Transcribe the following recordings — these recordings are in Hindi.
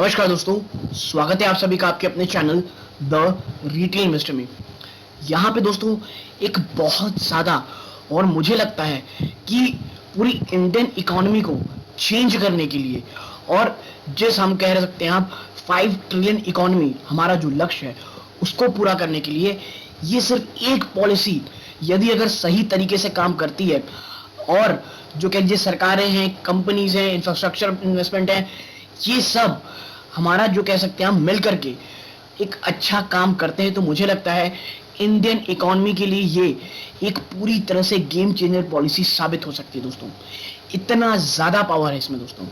नमस्कार दोस्तों, स्वागत है आप सभी का आपके अपने चैनल द रिटेल इन्वेस्टर में। यहाँ पे दोस्तों एक बहुत ज़्यादा और मुझे लगता है कि पूरी इंडियन इकोनॉमी को चेंज करने के लिए और जिस हम कह सकते हैं आप 5 ट्रिलियन इकोनॉमी हमारा जो लक्ष्य है उसको पूरा करने के लिए ये सिर्फ एक पॉलिसी यदि अगर सही तरीके से काम करती है और जो कह लीजिए सरकारें हैं, कंपनीज हैं, इंफ्रास्ट्रक्चर इन्वेस्टमेंट है, ये सब हमारा जो कह सकते हैं हम मिल करके एक अच्छा काम करते हैं तो मुझे लगता है इंडियन इकोनॉमी के लिए ये एक पूरी तरह से गेम चेंजर पॉलिसी साबित हो सकती है दोस्तों। इतना ज़्यादा पावर है इसमें दोस्तों।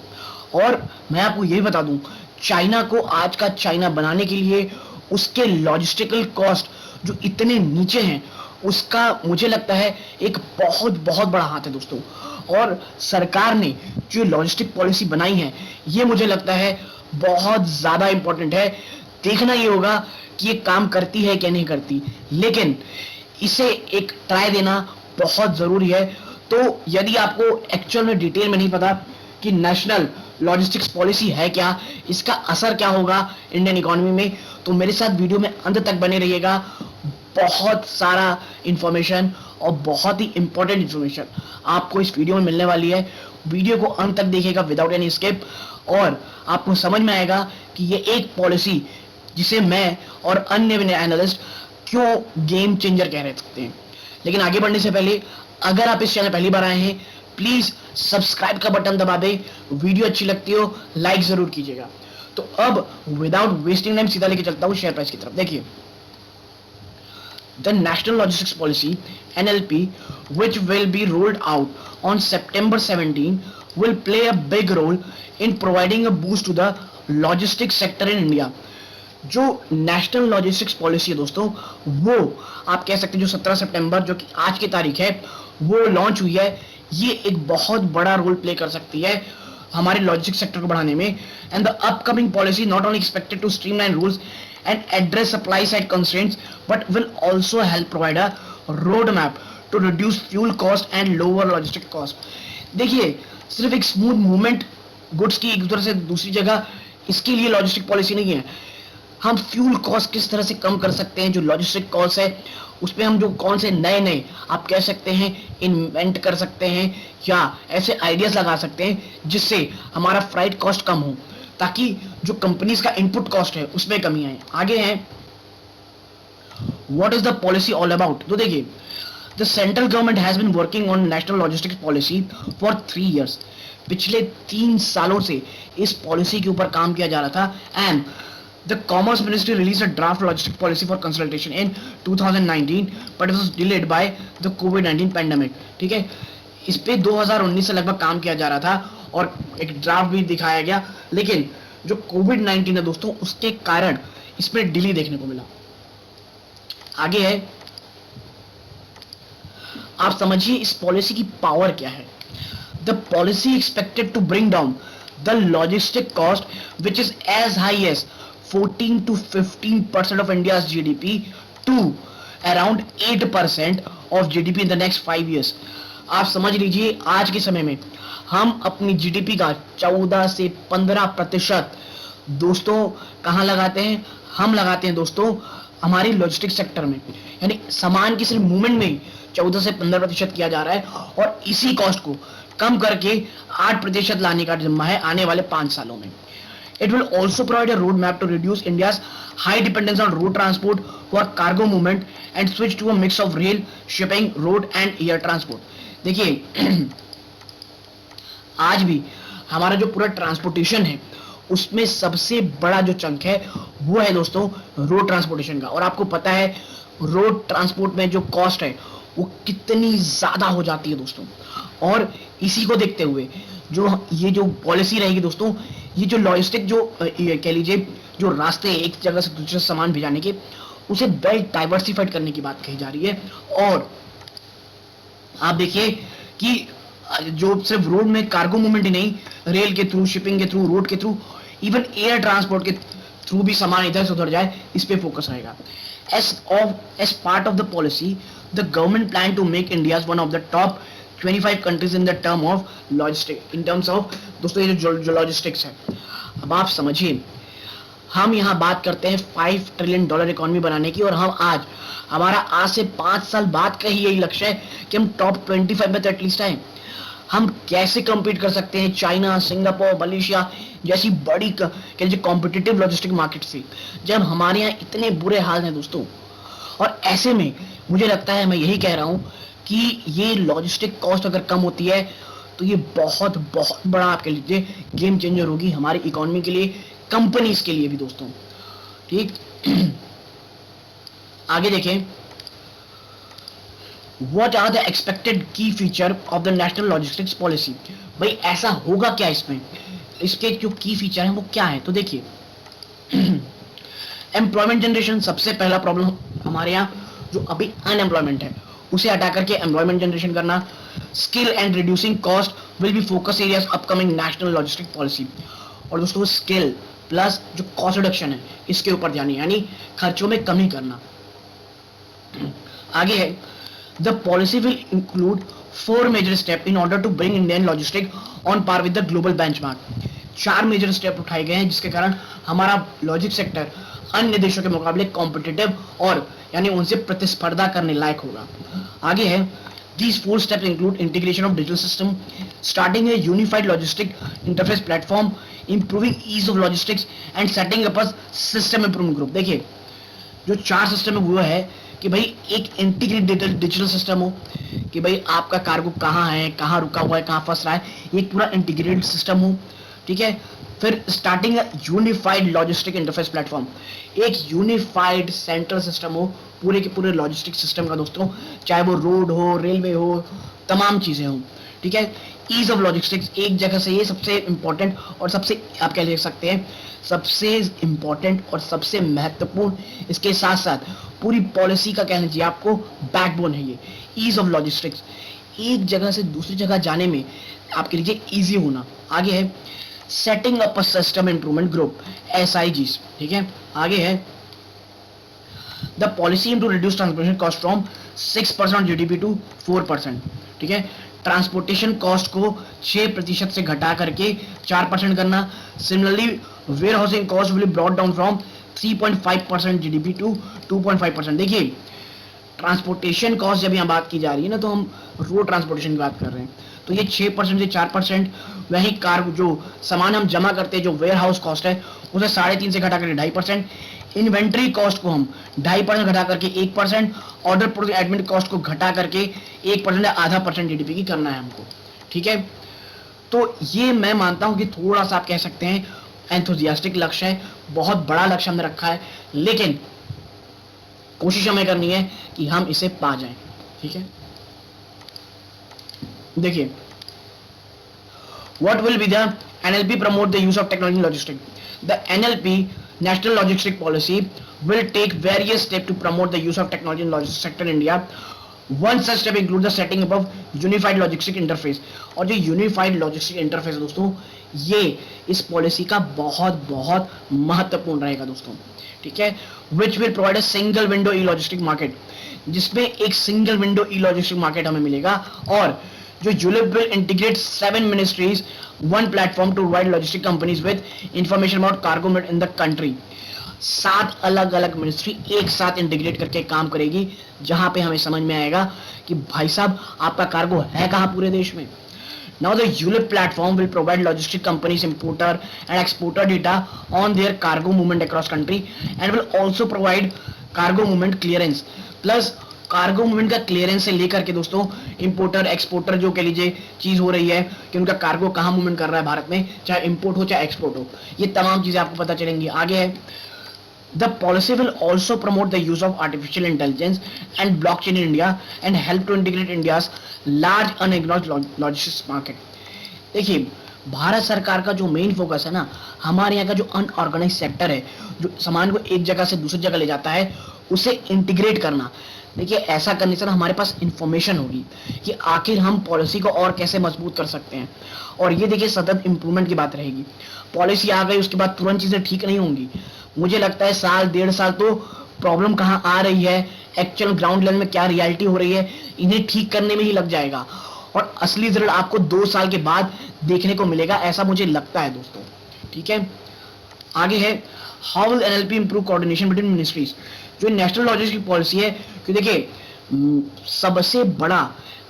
और मैं आपको ये बता दूं, चाइना को आज का चाइना बनाने के लिए उसके लॉजिस्टिकल कॉस्ट जो इतने नीचे हैं उसका मुझे लगता है एक बहुत बहुत बड़ा हाथ है दोस्तों। और सरकार ने जो लॉजिस्टिक पॉलिसी बनाई है ये मुझे लगता है बहुत ज़्यादा इंपॉर्टेंट है। देखना ये होगा कि ये काम करती है क्या नहीं करती, लेकिन इसे एक ट्राई देना बहुत ज़रूरी है। तो यदि आपको एक्चुअल में डिटेल में नहीं पता कि नेशनल लॉजिस्टिक्स पॉलिसी है क्या, इसका असर क्या होगा इंडियन इकोनॉमी में, तो मेरे साथ वीडियो में अंत तक बने रहिएगा। बहुत सारा इंफॉर्मेशन और बहुत ही इंपॉर्टेंट इंफॉर्मेशन आपको इस वीडियो में मिलने वाली है। वीडियो को अंत तक देखिएगा विदाउट एनी स्किप और आपको समझ में आएगा कि ये एक पॉलिसी जिसे मैं और अन्य एनालिस्ट क्यों गेम चेंजर कह सकते हैं। लेकिन आगे बढ़ने से पहले अगर आप इस चैनल पहली बार आए हैं प्लीज सब्सक्राइब का बटन दबा दे, वीडियो अच्छी लगती हो लाइक जरूर कीजिएगा। तो अब विदाउट वेस्टिंग टाइम सीधा लेके चलता हूँ शेयर प्राइस की तरफ। देखिए, the National Logistics Policy (NLP), which will be rolled out on September 17, will play a big role in providing a boost to the logistics sector in India. जो नेशनल लॉजिस्टिक्स पॉलिसी है दोस्तों, वो आप कह सकते हैं जो 17 सितंबर जो कि आज की तारीख है वो लॉन्च हुई है, ये एक बहुत बड़ा रोल प्ले कर सकती है हमारे लॉजिस्टिक्स सेक्टर को बढ़ाने में। And the upcoming policy not only expected to streamline rules and address supply side constraints but will also help provide a roadmap to reduce fuel cost and lower logistic cost. देखिए, सिर्फ एक स्मूथ मूवमेंट गुड्स की एक तरह से दूसरी जगह इसके लिए लॉजिस्टिक पॉलिसी नहीं है। हम फ्यूल कॉस्ट किस तरह से कम कर सकते हैं, जो लॉजिस्टिक कॉस्ट है उस पर हम जो कौन से नए नए आप कह सकते हैं इन्वेंट कर सकते हैं या ऐसे आइडियाज लगा सकते हैं जिससे हमारा फ्राइट कॉस्ट कम हो, ताकि जो कंपनीज का इनपुट कॉस्ट है उसमें कमी आए। आगे है what is the policy all about. तो देखिए, the central government has been working on national logistics policy for 3 years। पिछले 3 सालों से इस पॉलिसी के ऊपर काम किया जा रहा था and the commerce ministry release a draft logistic policy for consultation in 2019 but it was delayed by the covid pandemic. ठीक है, इस पे 2019 से लगभग काम किया जा रहा था और एक ड्राफ्ट भी दिखाया गया, लेकिन जो कोविड-19 है दोस्तों उसके कारण इसमें डिले देखने को मिला। आगे है, आप समझिए इस पॉलिसी की पावर क्या है। The policy expected to bring down the logistic cost which is as high as 14 to 15% of India's GDP to around 8% of GDP in the next 5 years। आप समझ लीजिए आज के समय में हम अपनी जीडीपी का 14 से 15% दोस्तों कहाँ लगाते हैं, हम लगाते हैं दोस्तों हमारी लॉजिस्टिक्स सेक्टर में। यानी सामान की सिर्फ मूवमेंट में ही 14 से 15% किया जा रहा है और इसी कॉस्ट को कम करके 8% लाने का जिम्मा है आने वाले 5 सालों में। It will also provide a roadmap to reduce India's high dependence on road transport for cargo movement and switch to a mix of rail, shipping, road and air transport। देखिए, आज भी हमारा जो पूरा ट्रांसपोर्टेशन है उसमें सबसे बड़ा जो चंक है वो है दोस्तों रोड ट्रांसपोर्टेशन का। और आपको पता है रोड ट्रांसपोर्ट में जो कॉस्ट है वो कितनी ज़्यादा हो जाती है दोस्तों। और इसी को देखते हुए जो ये जो पॉलिसी रहेगी दोस्तों, ये जो लॉजिस्टिक जो कह लीजिए जो रास्ते एक जगह से दूसरे सामान भिजाने के, उसे बेल्ट डाइवर्सिफाइड करने की बात कही जा रही है। और आप देखिए कि जो सिर्फ रोड में कार्गो मूवमेंट ही नहीं, रेल के थ्रू, शिपिंग के थ्रू, रोड के थ्रू, इवन एयर ट्रांसपोर्ट के थ्रू भी सामान इधर से उधर जाए, इस पे फोकस रहेगा। As part of the policy, the government plan to make India one of the top 25 countries in the term of logistics, in terms of दोस्तों ये जो लॉजिस्टिक्स है। अब आप समझिए हम यहाँ बात करते हैं $5 ट्रिलियन इकोनॉमी बनाने की, और हम हमारा आज से 5 साल बाद का ही यही लक्ष्य है कि हम टॉप 25 में तो एटलीस्ट आए। हम कैसे compete कर सकते हैं चाइना, सिंगापुर, मलेशिया जैसी बड़ी कॉम्पिटिटिव लॉजिस्टिक मार्केट से, जब हमारे यहाँ इतने बुरे हाल हैं दोस्तों। और ऐसे में मुझे लगता है, मैं यही कह रहा हूँ कि ये लॉजिस्टिक कॉस्ट अगर कम होती है तो ये बहुत बहुत बड़ा आपके लिए गेम चेंजर होगी, हमारी इकोनॉमी के लिए, कंपनीज के लिए भी दोस्तों। ठीक, आगे देखें, What are the expected key feature of the national logistics policy? भाई ऐसा होगा क्या इसमें, इसके जो की फीचर हैं वो क्या है? तो देखिए, एम्प्लॉयमेंट जनरेशन सबसे पहला प्रॉब्लम हमारे यहाँ जो अभी अनएम्प्लॉयमेंट है उसे हटा करके एम्प्लॉयमेंट जनरेशन करना। Skill and reducing cost will B focus areas upcoming national logistic policy. और दोस्तों स्किल प्लस जो कॉस्ट रिडक्शन है इसके ऊपर ध्यान, यानी खर्चों में कमी करना। आगे है, the policy will include 4 major steps in order to bring Indian logistics on par with the global benchmark। 4 major step उठाए गए हैं जिसके कारण हमारा लॉजिक सेक्टर अन्य देशों के मुकाबले कॉम्पिटिटिव और यानी उनसे प्रतिस्पर्धा करने लायक होगा। आगे है, these 4 steps include integration of digital system, starting a unified logistic interface platform, improving ease of logistics and setting up a system improvement group। देखिए, जो 4 सिस्टम है वो है कि भाई एक इंटीग्रेटेड डिजिटल सिस्टम हो कि भाई आपका कार्गो कहाँ है, कहाँ रुका हुआ है, कहाँ फंस रहा है, एक पूरा इंटीग्रेटेड सिस्टम हो। ठीक है, फिर starting unified logistic interface platform, एक यूनिफाइड सेंट्रल सिस्टम हो पूरे के पूरे लॉजिस्टिक सिस्टम का दोस्तों, चाहे वो रोड हो, रेलवे हो, तमाम चीजें हो। ठीक है, ईज ऑफ लॉजिस्टिक्स, एक जगह से, ये सबसे इंपॉर्टेंट और सबसे आप क्या लिख सकते हैं, सबसे इंपॉर्टेंट और सबसे महत्वपूर्ण, इसके साथ साथ पूरी पॉलिसी का कह लीजिए आपको बैकबोन है ये ईज ऑफ लॉजिस्टिक्स, एक जगह से दूसरी जगह जाने में आपके लिए इजी होना। आगे है setting up a system improvement group, SIGs। ठीक है, आगे है the policy to reduce transportation cost from 6% GDP to 4%। ठीक है, ट्रांसपोर्टेशन कॉस्ट को 6% से घटा करके 4% करना। Similarly warehousing cost will be brought down from 3.5% GDP to 2.5%। देखिए, ट्रांसपोर्टेशन कॉस्ट जब यहाँ बात की जा रही है ना, तो हम रोड ट्रांसपोर्टेशन की बात कर रहे हैं, तो ये 6% से 4%। वहीं कार जो सामान हम जमा करते हैं, जो वेयर हाउस कॉस्ट है, उसे 3.5% से घटा करके 2.5%। इन्वेंट्री कॉस्ट को हम 2.5% घटा करके 1%, ऑर्डर प्रोसेसिंग एडमिन कॉस्ट को घटा करके 1% या 0.5% GDP की करना है हमको। ठीक है, तो ये मैं मानता हूं कि थोड़ा सा आप कह सकते हैं एंथुजियास्टिक लक्ष्य है, बहुत बड़ा लक्ष्य हमने रखा है, लेकिन कोशिश हमें करनी है कि हम इसे पा जाएं। ठीक है, देखिए, what will be the NLP promote the use of technology in logistics? The NLP National Logistic Policy will take various steps to promote the use of technology in logistics sector in India. One such step includes the setting up of unified logistic interface। और जो unified logistic interface है दोस्तों, ये इस पॉलिसी का बहुत बहुत महत्वपूर्ण रहेगा दोस्तों। ठीक है, which will provide a single window e-logistic market, जिसमें एक single window e logistic market हमें मिलेगा। और जो ULIP will integrate 7 ministries, 1 platform to provide logistic companies with information about cargo movement in the country. 7 अलग अलग मिनिस्ट्री एक साथ इंटीग्रेट करके काम करेगी, जहां पे हमें समझ में आएगा कि भाई साहब आपका कार्गो है कहां पूरे देश में। Now the ULIP platform will provide logistic companies, importer and exporter data on their cargo movement across country and will also provide cargo movement clearance। Plus cargo movement का क्लियरेंस से लेकर के दोस्तों इंपोर्टर एक्सपोर्टर जो कह लीजिए चीज हो रही है कि उनका कार्गो कहां मूवमेंट कर रहा है भारत में, चाहे इंपोर्ट हो चाहे एक्सपोर्ट हो, ये तमाम चीजें आपको पता चलेंगी। आगे है The policy will also promote the use of artificial intelligence and blockchain in India and help to integrate India's large unacknowledged logistics market। देखिए, भारत सरकार का जो मेन फोकस है ना, हमारे यहाँ का जो अनऑर्गेनाइज सेक्टर है, जो सामान को एक जगह से दूसरी जगह ले जाता है, उसे इंटीग्रेट करना। देखिए, ऐसा करने से ना हमारे पास इंफॉर्मेशन होगी कि आखिर हम पॉलिसी को और कैसे मजबूत कर सकते हैं। और ये देखिए सतत इंप्रूवमेंट की बात रहेगी। पॉलिसी आ गई, उसके बाद तुरंत चीजें ठीक नहीं होंगी। मुझे लगता है साल 1.5 साल तो प्रॉब्लम कहाँ आ रही है, एक्चुअल ग्राउंड लेवल में क्या रियलिटी हो रही है, इन्हें ठीक करने में ही लग जाएगा। और असली रिजल्ट आपको 2 साल के बाद देखने को मिलेगा, ऐसा मुझे लगता है दोस्तों। ठीक है, आगे है how will NLP improve coordination between ministries. जो नेशनल लॉजिस्टिक की पॉलिसी है, कि देखिए सबसे बड़ा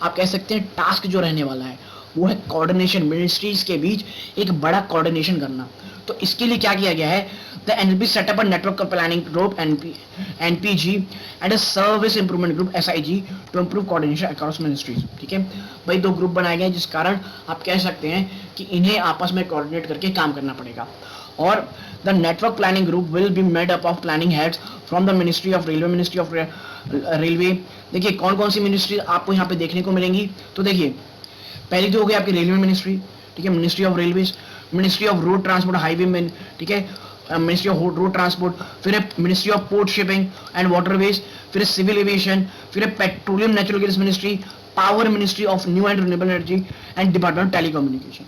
आप कह सकते हैं टास्क जो रहने वाला है वो है कोऑर्डिनेशन, मिनिस्ट्रीज के बीच एक बड़ा कोऑर्डिनेशन करना। तो इसके लिए क्या किया गया है, the NLP setup a network planning group NPG and a service improvement group SIG to improve coordination across ministries. ठीक है भाई, दो ग्रुप बनाए गए जिस कारण आप कह सकते हैं कि इन्हें आपस में कोऑर्डिनेट करके काम करना पड़ेगा। और the network planning group will be made up of planning heads from the ministry of railway. देखिए कौन कौन सी मिनिस्ट्री आपको यहाँ पे देखने को मिलेंगी, तो देखिए पहली तो हो गई आपकी रेलवे मिनिस्ट्री, ठीक है, ministry of railways, ministry of road transport highway में, ठीक है, मिनिस्ट्री ऑफ रोड ट्रांसपोर्ट, फिर है ministry of port shipping and waterways, फिर है सिविल एविएशन, फिर है petroleum natural gas ministry, power ministry of new and renewable energy and department of telecommunication.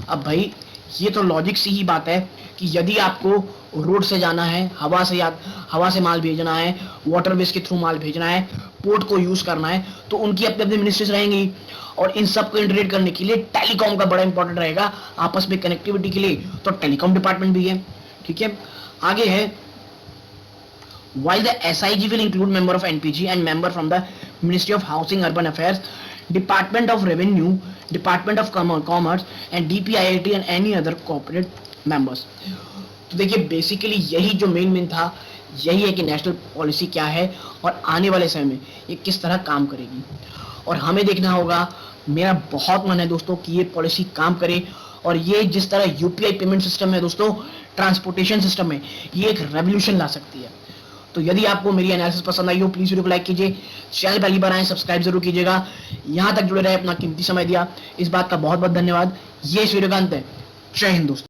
अब भाई ये तो लॉजिक सी ही बात है कि यदि आपको रोड से जाना है, हवा से माल भेजना है, वाटरवेज के थ्रू माल भेजना है, पोर्ट को यूज करना है, तो उनकी अपने अपने मिनिस्ट्रीज रहेंगी। और इन सब को इंटीग्रेट करने के लिए टेलीकॉम का बड़ा इंपॉर्टेंट रहेगा, आपस में कनेक्टिविटी के लिए तो टेलीकॉम डिपार्टमेंट भी है। ठीक है, आगे है while the SIG will include member of NPG and member from the Ministry of Housing Urban Affairs, Department of Revenue, Department of Commerce and DPIIT and any other corporate members। तो देखिए बेसिकली यही जो मेन था, यही है कि नेशनल पॉलिसी क्या है और आने वाले समय में ये किस तरह काम करेगी। और हमें देखना होगा, मेरा बहुत मन है दोस्तों कि ये पॉलिसी काम करे, और ये जिस तरह यूपीआई पेमेंट सिस्टम है दोस्तों, ट्रांसपोर्टेशन सिस्टम में ये एक रेवोल्यूशन ला सकती है। तो यदि आपको मेरी एनालिसिस पसंद आई हो, प्लीज वीडियो को लाइक कीजिए, चैनल पहली बार आए सब्सक्राइब जरूर कीजिएगा। यहां तक जुड़े रहे, अपना कीमती समय दिया, इस बात का बहुत बहुत धन्यवाद। ये इस वीडियो का अंत है। जय हिंद दोस्तों।